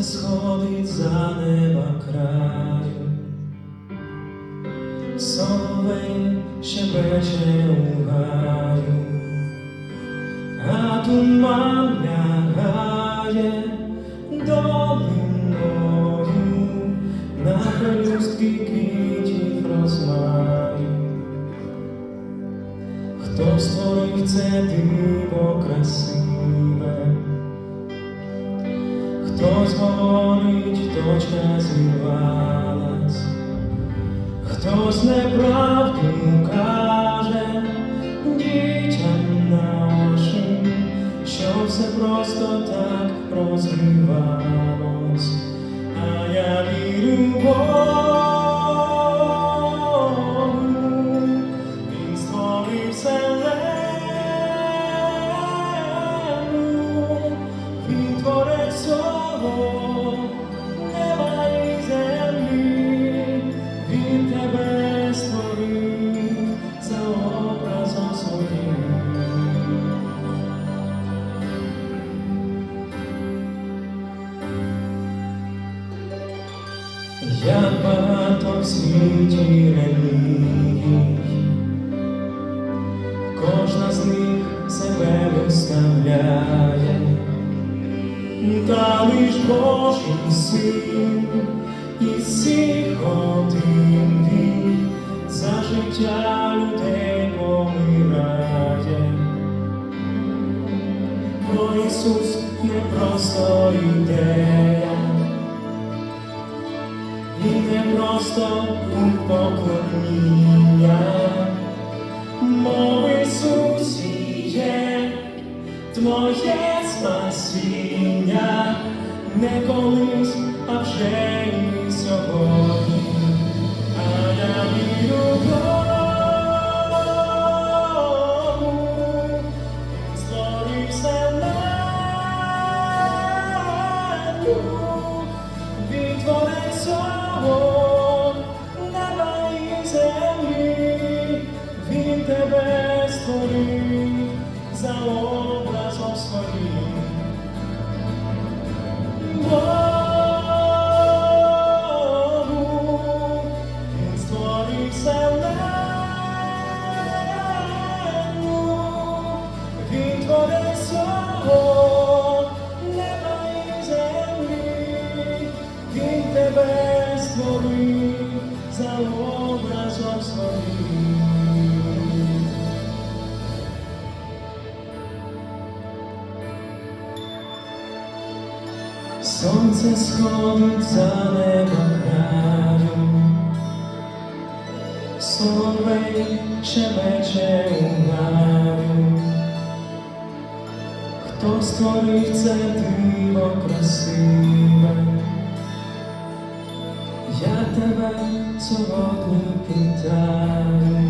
сходить за неба краю, соловей щебече у гаю, а туман лягає долиною на пелюстки квітів розмаю. Хто створив це диво красиве? Хтось говорить, точка зірвалась, хтось неправду каже дітям нашим, що все просто так розгрівалось, а я вірю в Богу, Він створив вселенну, Він творець всього неба і землі, Він тебе створив за образом своїм. Як багато в світі релігій, кожна з них себе виставляє, та лиш Божий Син із всіх один Він за життя людей помирає. Бо Ісус не просто ідея, і не просто поклоніння, мов Ісусі є твоє спасіння, не колись, а вже і сьогодні. А я вірю в Богу, Він створив вселенну, Він творець всього неба і землі, Він тебе створив за образом своїм. Богу, Він створив вселенну, Він творець всього неба і землі, Він тебе створив за образом своїм. Сонце сходить за неба краю, соловей щебече у гаю. Хто створив це диво красиве? Я тебе сьогодні питаю.